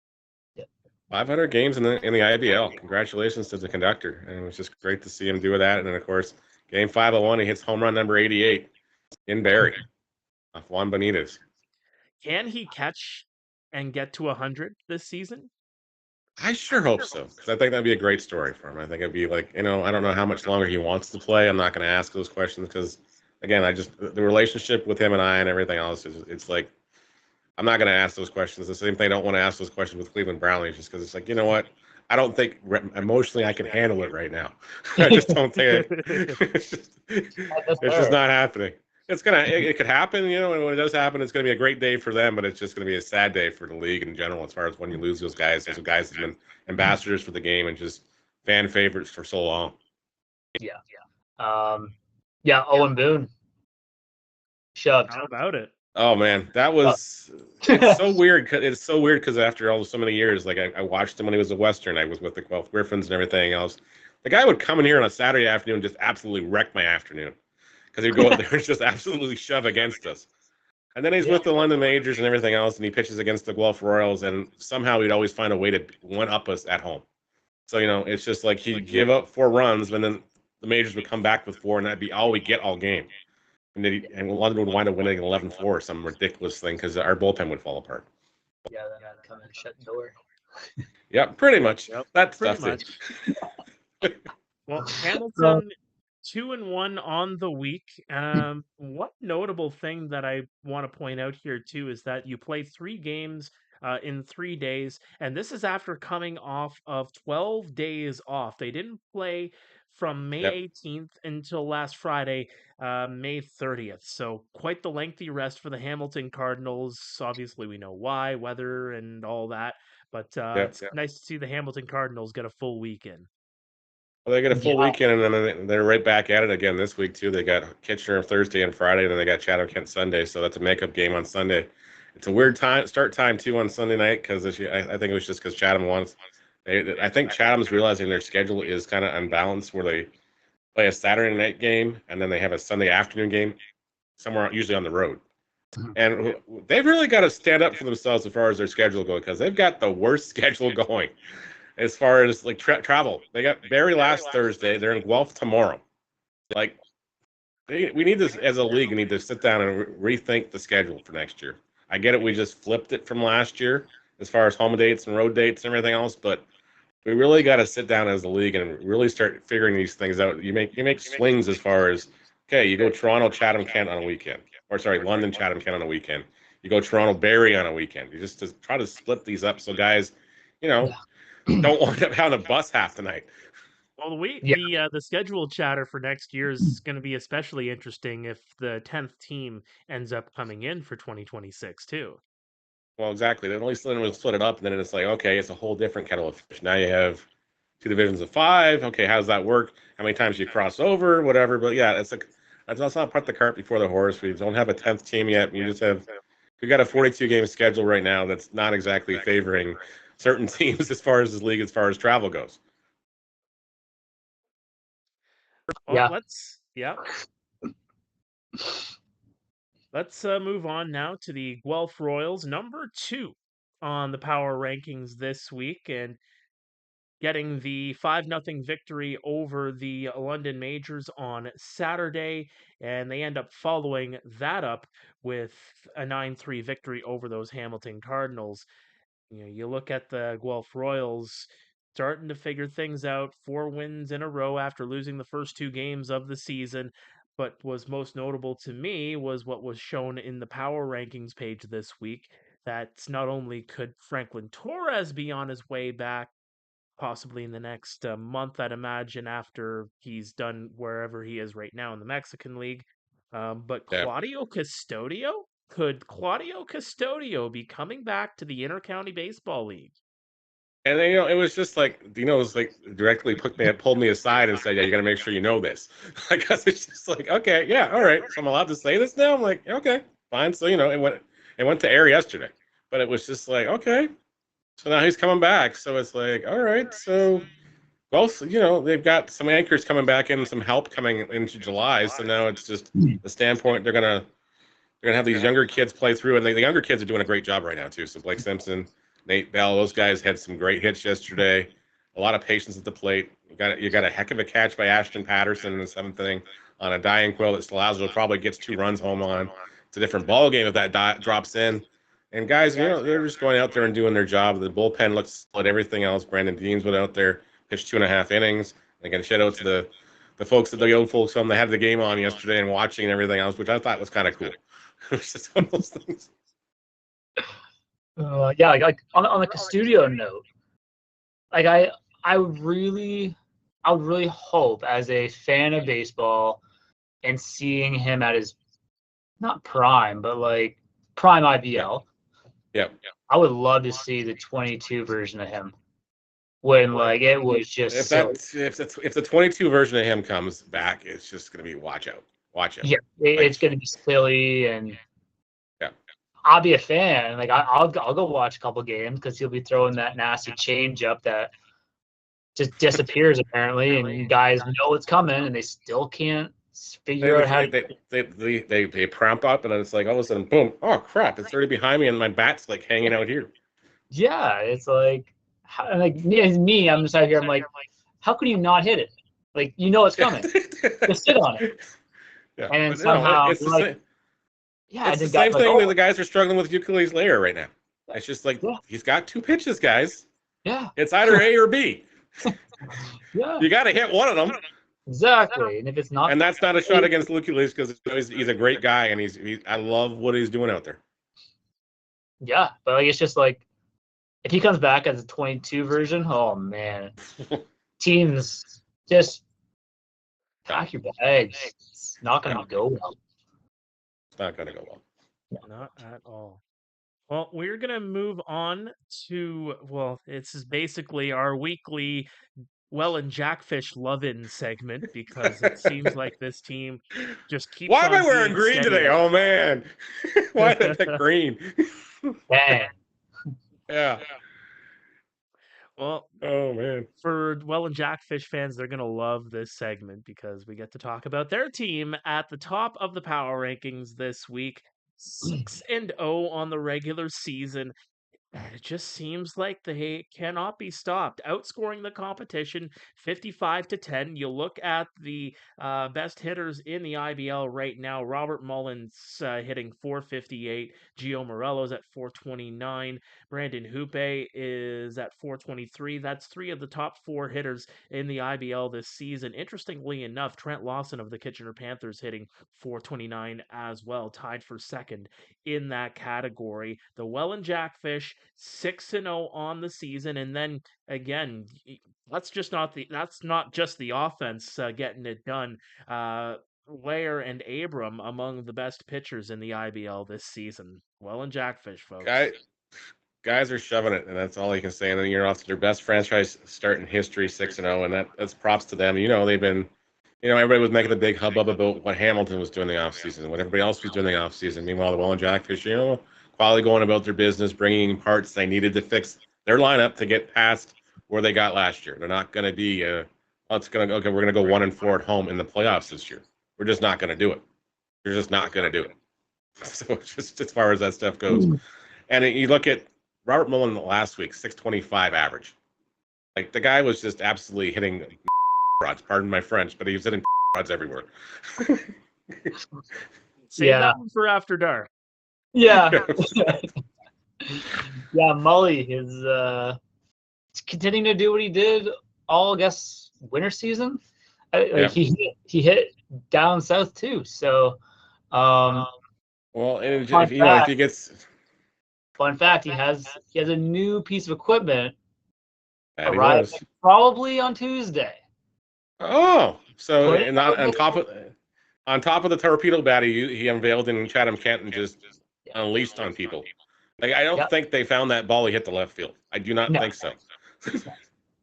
500 games in the IBL. Congratulations to the conductor, and it was just great to see him do that. And then, of course, game 501, he hits home run number 88 in Barrie off Juan Benitez. Can he catch and get to 100 this season? I sure hope so, because I think that'd be a great story for him. I think it'd be like, I don't know how much longer he wants to play. I'm not going to ask those questions because, again, the relationship with him and I and everything else it's like, I'm not going to ask those questions. The same thing, I don't want to ask those questions with Cleveland Brownies just because it's like, you know what? I don't think emotionally I can handle it right now. I just don't think it's just not happening. It could happen, and when it does happen, it's gonna be a great day for them, but it's just gonna be a sad day for the league in general as far as when you lose those guys. Those guys have been ambassadors for the game and just fan favorites for so long. Yeah. Owen Boone. Shoved. How about it? Oh man, that was it's so weird. It's so weird because after so many years, like I watched him when he was a Western. I was with the Guelph Griffins and everything else. The guy would come in here on a Saturday afternoon and just absolutely wreck my afternoon because he'd go out there and just absolutely shove against us. And then he's with the London Majors and everything else, and he pitches against the Guelph Royals, and somehow he'd always find a way to one-up us at home. So, it's just like he'd give up 4 runs, and then the Majors would come back with 4, and that'd be all we get all game. And London would wind up winning 11-4 or some ridiculous thing because our bullpen would fall apart. Yeah, then I'd come and shut the door. Yeah, pretty much. Yep, that pretty stuff much. Well, Hamilton 2-1 on the week. One notable thing that I want to point out here too is that you play 3 games in 3 days, and this is after coming off of 12 days off. They didn't play from May 18th until last Friday, May 30th. So quite the lengthy rest for the Hamilton Cardinals. Obviously, we know why, weather and all that, but it's nice to see the Hamilton Cardinals get a full weekend. Well, they get a full weekend, and then they're right back at it again this week, too. They got Kitchener Thursday and Friday, and then they got Chatham-Kent Sunday, so that's a makeup game on Sunday. It's a weird start time, too, on Sunday night, because I think it was just because Chatham wants. I think Chatham's realizing their schedule is kind of unbalanced, where they play a Saturday night game, and then they have a Sunday afternoon game somewhere, usually on the road. And they've really got to stand up for themselves as far as their schedule goes, because they've got the worst schedule going. As far as like travel, they got Barrie last Thursday. They're in Guelph tomorrow. Like, we need this as a league. We need to sit down and rethink the schedule for next year. I get it. We just flipped it from last year as far as home dates and road dates and everything else, but we really got to sit down as a league and really start figuring these things out. You make swings as far as, okay, you go Toronto, Chatham, Kent on a weekend, or sorry, London, Chatham, Kent on a weekend. You go Toronto, Barrie on a weekend. You just try to split these up so guys, don't wind up having a bus half the night. Well, the schedule chatter for next year is going to be especially interesting if the 10th team ends up coming in for 2026 too. Well, exactly. Then at least then we'll split it up, and then it's like, okay, it's a whole different kettle of fish. Now you have 2 divisions of 5. Okay, how does that work? How many times you cross over? Whatever. But yeah, let's not put the cart before the horse. We don't have a 10th team yet. We got a 42 game schedule right now that's not exactly favoring certain teams as far as this league, as far as travel goes. Well, let's move on now to the Guelph Royals, number 2 on the power rankings this week, and getting the 5-0 victory over the London Majors on Saturday, and they end up following that up with a 9-3 victory over those Hamilton Cardinals. You look at the Guelph Royals starting to figure things out, 4 wins in a row after losing the first 2 games of the season. But was most notable to me was what was shown in the power rankings page this week, that not only could Franklin Torres be on his way back, possibly in the next month, I'd imagine, after he's done wherever he is right now in the Mexican League, but Claudio Custodio? Could Claudio Custodio be coming back to the Intercounty Baseball League? And then, it was just like, Dino was like directly pulled me aside and said, yeah, you got to make sure you know this. I guess it's just like, okay, yeah, all right. So I'm allowed to say this now? I'm like, okay, fine. So, it went to air yesterday, but it was just like, okay. So now he's coming back. So it's like, all right. So, well, they've got some anchors coming back in, some help coming into July. So now it's just the standpoint they're gonna have these younger kids play through, and the younger kids are doing a great job right now too. So Blake Simpson, Nate Bell, those guys had some great hits yesterday. A lot of patience at the plate. You got a heck of a catch by Ashton Patterson in the 7th inning on a dying quill that Solazzo probably gets 2 runs home on. It's a different ball game if that drops in. And guys, they're just going out there and doing their job. The bullpen looks split, everything else. Brandon Deans went out there, pitched 2.5 innings. Again, shout out to the folks the old folks that had the game on yesterday and watching and everything else, which I thought was kind of cool. It was just one of those things. Yeah, like on the Custodio note, like I would really hope, as a fan of baseball and seeing him at his not prime, but like prime IBL. Yeah. I would love to see the 22 version of him when like it was just if the 22 version of him comes back, it's just gonna be watch out. Yeah, it's gonna be silly, and yeah, I'll be a fan. Like I'll go watch a couple games because he'll be throwing that nasty change up that just disappears apparently, and guys know it's coming and they still can't figure out how they prompt up, and then it's like all of a sudden, boom! Oh crap! It's already behind me, and my bat's like hanging out here. Yeah, it's like me. I'm just out here. I'm like, how can you not hit it? Like it's coming. Just sit on it. Yeah, and then somehow it's the same thing that the guys are struggling with Ukuleele's layer right now. It's just like he's got 2 pitches, guys. Yeah, it's either A or B. Yeah, you got to hit one of them. Exactly, and if it's not, and that's not a shot against Ukuleele because he's a great guy and I love what he's doing out there. Yeah, but like it's just like if he comes back as a 22 version, oh man, teams just pack your bags. It's not going to go well. It's not going to go well. Not at all. Well, we're going to move on to, this is basically our weekly and Jackfish love-in segment because it seems like this team just keeps Why am I wearing green today? Oh, man. Why did I pick green? Dang. Yeah. Well, oh man. For and Jackfish fans, they're going to love this segment because we get to talk about their team at the top of the power rankings this week. 6-0 on the regular season. It just seems like they cannot be stopped. Outscoring the competition 55-10. You look at the best hitters in the IBL right now. Robert Mullins hitting 458. Gio Morello's at 429. Brandon Hoope is at 423. That's 3 of the top 4 hitters in the IBL this season. Interestingly enough, Trent Lawson of the Kitchener Panthers hitting 429 as well, tied for second in that category. The and Jackfish 6-0 on the season, and then again, that's not just the offense getting it done. Lair and Abram among the best pitchers in the IBL this season. and Jackfish, folks. Guys are shoving it, and that's all you can say. And then you're off to their best franchise start in history, 6-0, and that's props to them. They've been, everybody was making a big hubbub about what Hamilton was doing in the offseason, what everybody else was doing in the offseason. Meanwhile, the and Jackfish, quietly going about their business, bringing parts they needed to fix their lineup to get past where they got last year. They're not going to be, we're going to go 1-4 at home in the playoffs this year. We're just not going to do it. You're just not going to do it. So just as far as that stuff goes. And you look at Robert Mullen last week, 625 average. Like the guy was just absolutely hitting rods. Pardon my French, but he was hitting rods everywhere. Save that one for after dark. Yeah. Yeah, Mully is continuing to do what he did all, I guess, winter season. He hit down south too. So, if he gets. Fun fact: he has a new piece of equipment arriving probably on Tuesday. Oh, so on top of the torpedo bat he unveiled in Chatham-Kent and just unleashed on people. Like I don't think they found that ball he hit the left field. I do not think so.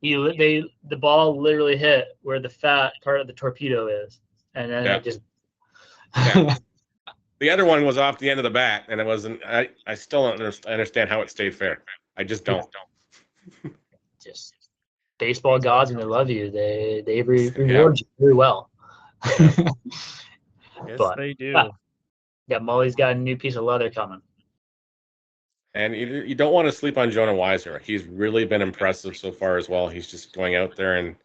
The ball literally hit where the fat part of the torpedo is, and then it just. The other one was off the end of the bat, and it wasn't. I still don't understand how it stayed fair. I just don't. Just baseball gods, and they love you. They reward you very well. Yes, they do. Yeah, Mully's got a new piece of leather coming. And you don't want to sleep on Jonah Weiser. He's really been impressive so far as well. He's just going out there and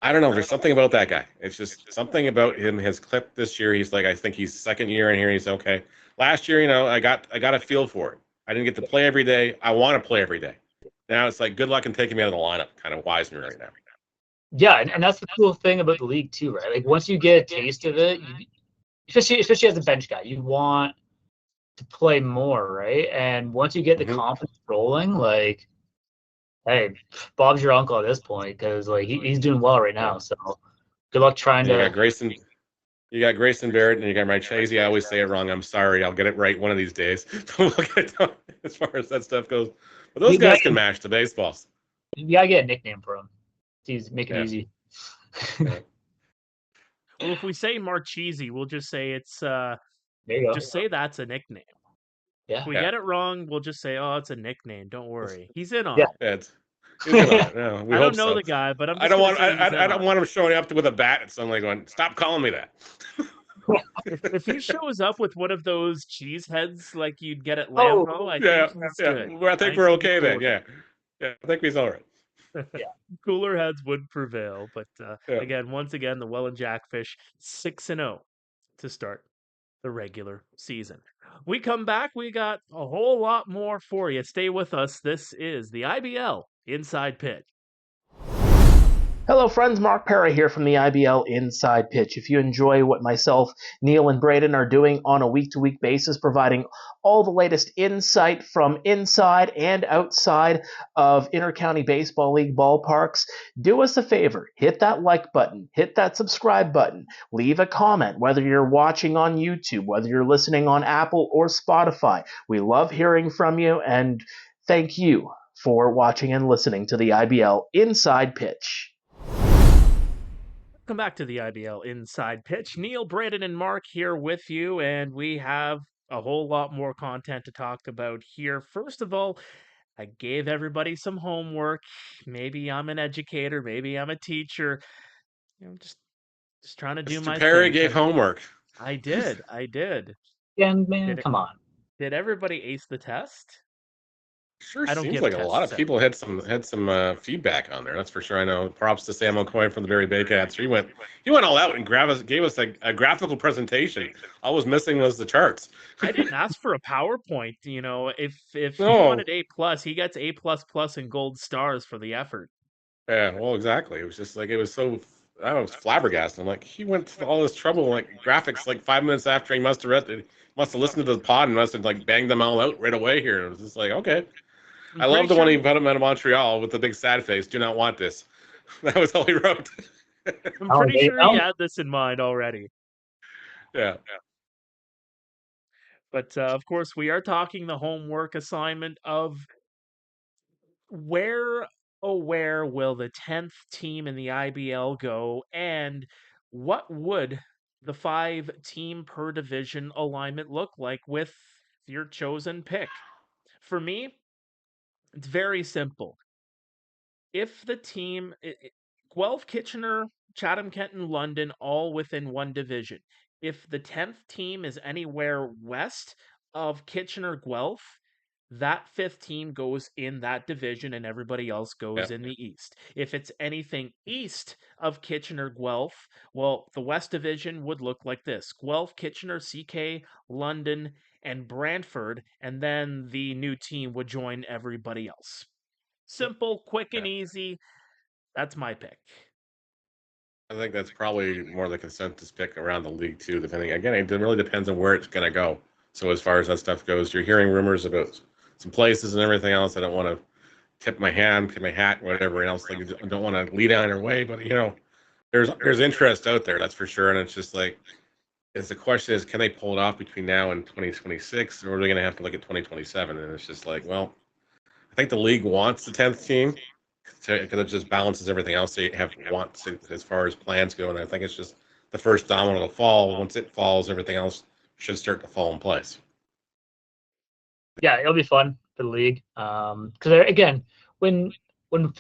I don't know. There's something about that guy. It's just something about him. His clip this year. He's like, I think he's second year in here. He's okay. Last year, I got a feel for it. I didn't get to play every day. I want to play every day. Now it's like, good luck in taking me out of the lineup. Kind of wise me right now. Yeah, and that's the cool thing about the league too, right? Like once you get a taste of it, especially as a bench guy, you want to play more, right? And once you get the confidence rolling, like, hey, Bob's your uncle at this point because like he's doing well right now. So good luck trying to. You got Grayson Barrett, and you got Marchese. I always say it wrong. I'm sorry. I'll get it right one of these days. We'll get done as far as that stuff goes. But those guys can mash the baseballs. You gotta get a nickname for him. Make it easy. Well, if we say Marchese, we'll just say it's there you go. Just say that's a nickname. Yeah. If we get it wrong, we'll just say, oh, it's a nickname. Don't worry. He's in on it. He's in on it. No, we I hope don't know so. the guy, but I don't want him showing up with a bat and suddenly going, stop calling me that. If he shows up with one of those cheese heads like you'd get at Lambeau, I think he's good. Well, I think we're okay then. Yeah, I think he's all right. Cooler heads would prevail, but again, once again, the Welland Jackfish 6-0 to start the regular season. We come back, we got a whole lot more for you. Stay with us. This is the IBL Inside Pitch. Hello friends, Mark Pare here from the IBL Inside Pitch. If you enjoy what myself, Neil, and Braeden are doing on a week-to-week basis, providing all the latest insight from inside and outside of Intercounty Baseball League ballparks, do us a favor, hit that like button, hit that subscribe button, leave a comment, whether you're watching on YouTube, whether you're listening on Apple or Spotify. We love hearing from you, and thank you for watching and listening to the IBL Inside Pitch. Welcome back to the IBL Inside Pitch. Neil, Braeden, and Mark here with you, and we have a whole lot more content to talk about here. First of all, I gave everybody some homework. Maybe I'm an educator, maybe I'm a teacher. Just trying to do my thing. Mr. Perry gave homework. I did. And man, come on. Did everybody ace the test? Sure seems like a lot of people had some feedback on there. That's for sure. I know. Props to Sam O'Coin from the Barrie Baycats. He went all out and gave us a graphical presentation. All was missing was the charts. I didn't ask for a PowerPoint. If he wanted A+, he gets A++ and gold stars for the effort. Yeah, well, exactly. It was just like, it was so, I was flabbergasted. I'm like, he went to all this trouble, like graphics, like 5 minutes after he must have listened to the pod and must have like banged them all out right away here. It was just like, okay. I love the one he put him out of Montreal with the big sad face. Do not want this. That was all he wrote. I'm pretty sure he had this in mind already. Yeah. But of course, we are talking the homework assignment of where will the 10th team in the IBL go, and what would the 5-team per division alignment look like with your chosen pick? For me, it's very simple. If the team, Guelph, Kitchener, Chatham, Kent, and London, all within one division. If the 10th team is anywhere west of Kitchener, Guelph, that 5th team goes in that division and everybody else goes in the east. If it's anything east of Kitchener, Guelph, well, the west division would look like this: Guelph, Kitchener, CK, London, and Brantford, and then the new team would join everybody else. Simple, quick, and easy. That's my pick. I think that's probably more the consensus pick around the league too. Depending, again, it really depends on where it's going to go. So as far as that stuff goes, you're hearing rumors about some places and everything else. I don't want to tip my hat, whatever else. Like, I don't want to lead on your way, but there's interest out there, that's for sure. And it's just like, the question is, can they pull it off between now and 2026, or are they going to have to look at 2027? And it's just like, well, I think the league wants the 10th team because it just balances everything else they have wants as far as plans go. And I think it's just the first domino to fall. Once it falls, everything else should start to fall in place. Yeah, it'll be fun for the league. Because again, when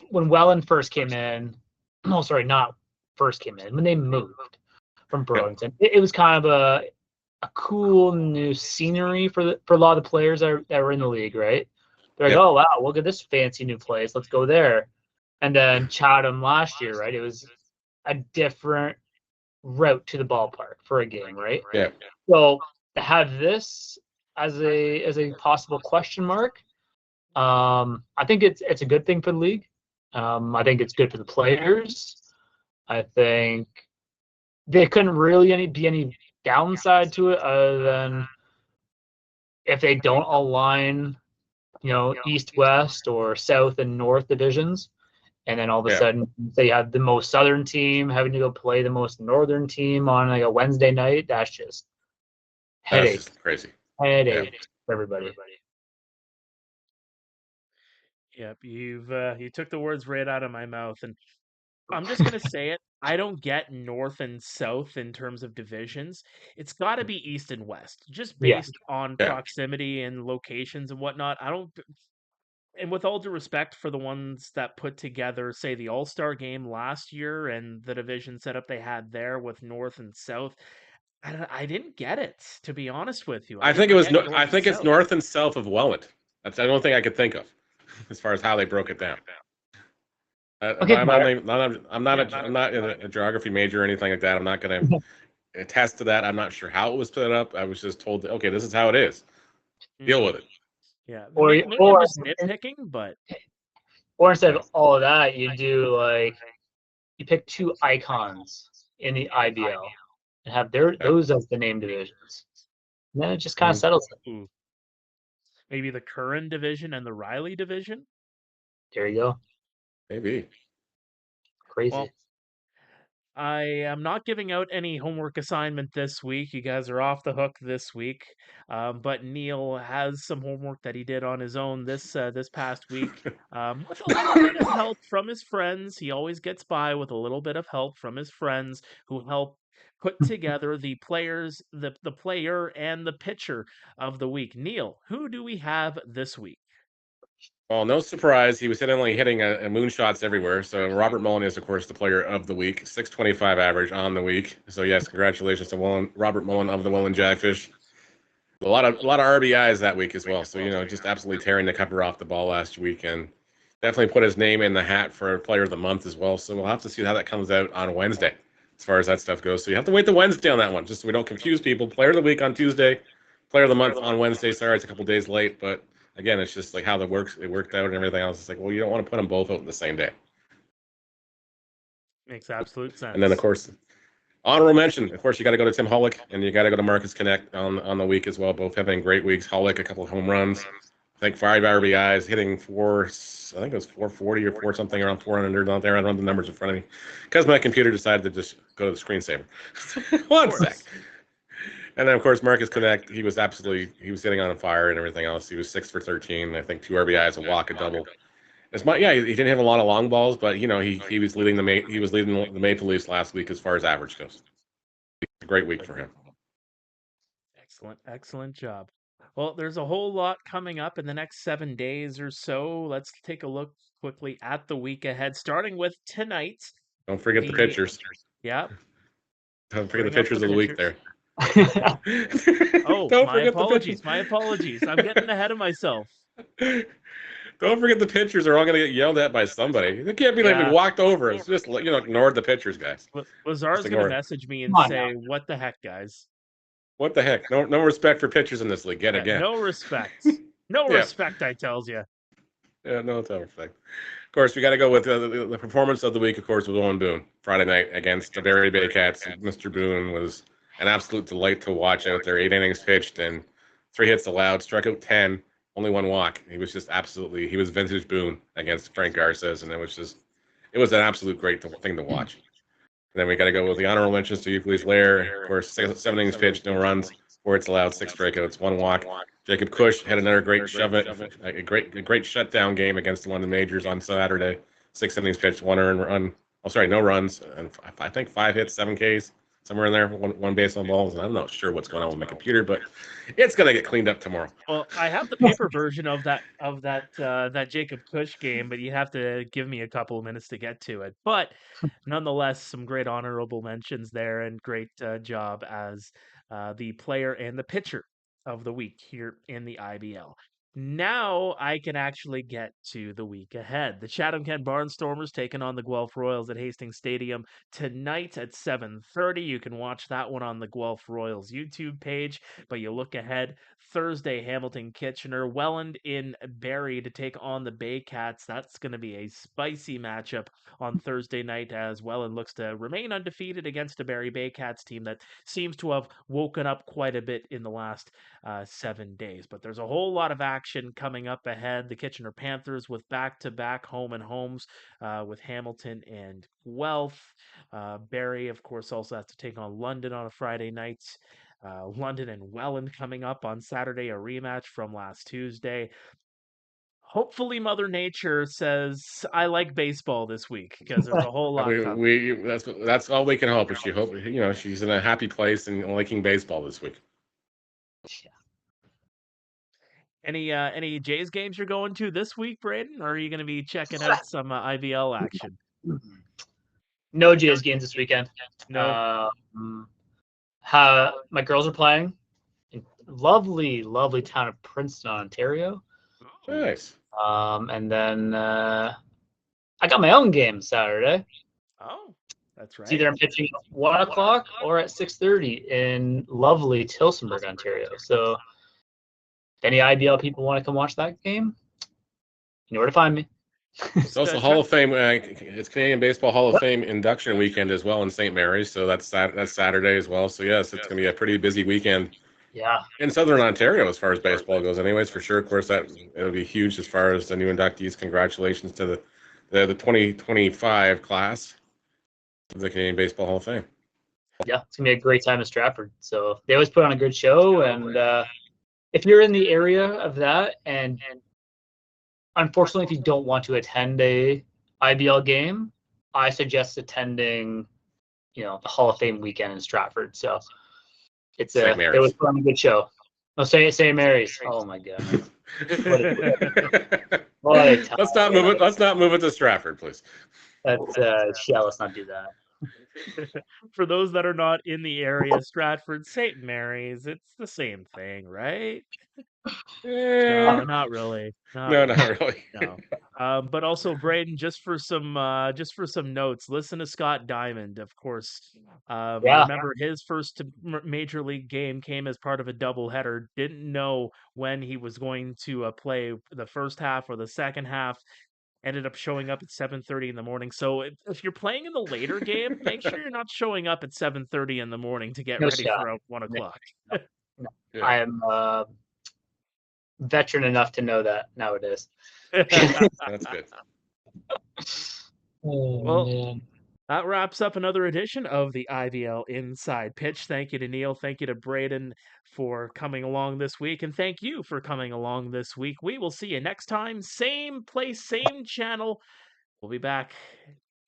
Welland first came in, when they moved from Burlington, it was kind of a cool new scenery for a lot of the players that were in the league, right? They're like, oh wow, look at this fancy new place, let's go there. And then Chatham last year, right? It was a different route to the ballpark for a game, right? Yeah. So to have this as a possible question mark. I think it's a good thing for the league. I think it's good for the players. I think there couldn't really be any downside to it other than if they don't align, east, west, or south and north divisions. And then all of a sudden they have the most southern team having to go play the most northern team on like a Wednesday night. That's just headache. That's just crazy. Headache for everybody. Yep, you took the words right out of my mouth, and I'm just gonna say it. I don't get north and south in terms of divisions. It's got to be east and west, just based on proximity and locations and whatnot. I don't. And with all due respect for the ones that put together, say, the All-Star game last year and the division setup they had there with North and South, I didn't get it, to be honest with you. I think it's north and south of Welland. That's the only thing I could think of, as far as how they broke it down. I'm not a geography major or anything like that. I'm not going to attest to that. I'm not sure how it was put up. I was just told that, okay, this is how it is. Deal with it. Yeah, maybe I'm just nitpicking, but or instead of all of that, you do you pick 2 icons in the IBL and have those as the name divisions. And then it just kind of settles it. Maybe the Curran division and the Riley division. There you go. Maybe. Crazy. Well, I am not giving out any homework assignment this week. You guys are off the hook this week. But Neil has some homework that he did on his own this past week, with a little bit of help from his friends. He always gets by with a little bit of help from his friends who help put together the players, the player and the pitcher of the week. Neil, who do we have this week? Well, no surprise, he was hitting a moonshots everywhere. So Robert Mullen is, of course, the player of the week, 625 average on the week. So yes, congratulations to Robert Mullen of the Welland Jackfish. A lot of RBIs that week as well. So just absolutely tearing the cover off the ball last week, and definitely put his name in the hat for Player of the Month as well. So we'll have to see how that comes out on Wednesday, as far as that stuff goes. So you have to wait till Wednesday on that one, just so we don't confuse people. Player of the week on Tuesday, Player of the Month on Wednesday. Sorry, it's a couple days late, but again, it's just like how it worked out and everything else. It's like, well, you don't want to put them both out in the same day. Makes absolute sense. And then, of course, honorable mention. Of course, you got to go to Tim Hollick, and you got to go to Marcus Connect on the week as well. Both having great weeks. Hollick, a couple of home runs. I think 5 RBIs, hitting I think it was 440 or 4 something, around 400 out there. I don't have the numbers in front of me because my computer decided to just go to the screensaver. One sec. And then, of course, Marcus Connect, he was hitting on fire and everything else. He was 6 for 13, I think 2 RBIs, a walk, a double. He didn't have a lot of long balls, but he was leading the Maple Leafs last week as far as average goes. A great week for him. Excellent job. Well, there's a whole lot coming up in the next 7 days or so. Let's take a look quickly at the week ahead, starting with tonight. Don't forget the pitchers. Yeah. Don't forget the pitchers of the week there. Oh, my apologies. I'm getting ahead of myself. Don't forget the pitchers are all going to get yelled at by somebody. It can't be like we walked over. It's just ignored the pitchers, guys. Lazar's going to message me and say, "What the heck, guys? What the heck? No respect for pitchers in this league. Again. No respect. No respect, I tells you." Yeah, no respect. Of course, we got to go with the performance of the week. Of course, with Owen Boone Friday night against the Barrie Bay Cats. Mr. Boone was an absolute delight to watch out there. 8 innings pitched and 3 hits allowed. Struck out 10. Only 1 walk. He was just he was vintage Boone against Frank Garces, and it was an absolute great thing to watch. And then we got to go with the honorable mentions to Euclid's Lair. Of course, 7 innings pitched, no runs, 4 hits allowed, 6 strikeouts, 1 walk. Jacob Cush had another great a great shutdown game against one of the majors on Saturday. 6 innings pitched, 1 earned run. No runs, and I think 5 hits, 7 Ks. Somewhere in there, one base on balls, and I'm not sure what's going on with my computer, but it's gonna get cleaned up tomorrow. Well, I have the paper version of that Jacob Cush game, but you have to give me a couple of minutes to get to it. But nonetheless, some great honorable mentions there, and great job as the player and the pitcher of the week here in the IBL. Now I can actually get to the week ahead. The Chatham-Kent Barnstormers taking on the Guelph Royals at Hastings Stadium tonight at 7:30. You can watch that one on the Guelph Royals YouTube page, but you look ahead Thursday, Hamilton Kitchener, Welland in Barrie to take on the Bay Cats. That's going to be a spicy matchup on Thursday night as Welland looks to remain undefeated against a Barrie Bay Cats team that seems to have woken up quite a bit in the last 7 days. But there's a whole lot of action coming up ahead. The Kitchener Panthers with back-to-back home and homes with Hamilton and Guelph. Barrie, of course, also has to take on London on a Friday night. London and Welland coming up on Saturday, a rematch from last Tuesday. Hopefully, Mother Nature says I like baseball this week because there's a whole lot coming. That's all we can hope. Is she hope she's in a happy place and liking baseball this week. Any Jays games you're going to this week, Braeden? Or are you going to be checking out some IBL action? No Jays games this weekend. No. My girls are playing in lovely, lovely town of Princeton, Ontario. Nice. And then I got my own game Saturday. Oh, that's right. It's either I'm pitching at 1 o'clock or at 6:30 in lovely Tillsonburg, Ontario. So if any IBL people want to come watch that game, you know where to find me. It's also Hall of Fame. It's Canadian Baseball Hall of Fame induction weekend as well in St. Mary's, so that's Saturday as well. So yes, it's going to be a pretty busy weekend. Yeah. In Southern Ontario, as far as baseball goes, anyways, for sure. Of course, it'll be huge as far as the new inductees. Congratulations to the 2025 class of the Canadian Baseball Hall of Fame. Yeah, it's gonna be a great time in Stratford. So they always put on a good show, and if you're in the area of that, and unfortunately, if you don't want to attend a IBL game, I suggest attending, the Hall of Fame weekend in Stratford. So they always put on a good show. Oh, St. Mary's. Oh my god. Let's not move it to Stratford, please. Let's not do that. For those that are not in the area, Stratford, St. Mary's, it's the same thing, right? No, not really. Not really. No. But also, Braeden, just for some notes, listen to Scott Diamond, of course. Remember his first major league game came as part of a doubleheader. Didn't know when he was going to play the first half or the second half. Ended up showing up at 7:30 in the morning. So if you're playing in the later game, make sure you're not showing up at 7:30 in the morning to get ready for 1 o'clock. No. Yeah. I am veteran enough to know that nowadays. That's good. Well, that wraps up another edition of the IBL Inside Pitch. Thank you to Neil. Thank you to Braeden for coming along this week. And thank you for coming along this week. We will see you next time. Same place, same channel. We'll be back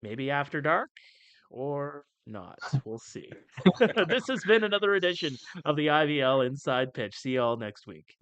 maybe after dark or not. We'll see. This has been another edition of the IBL Inside Pitch. See you all next week.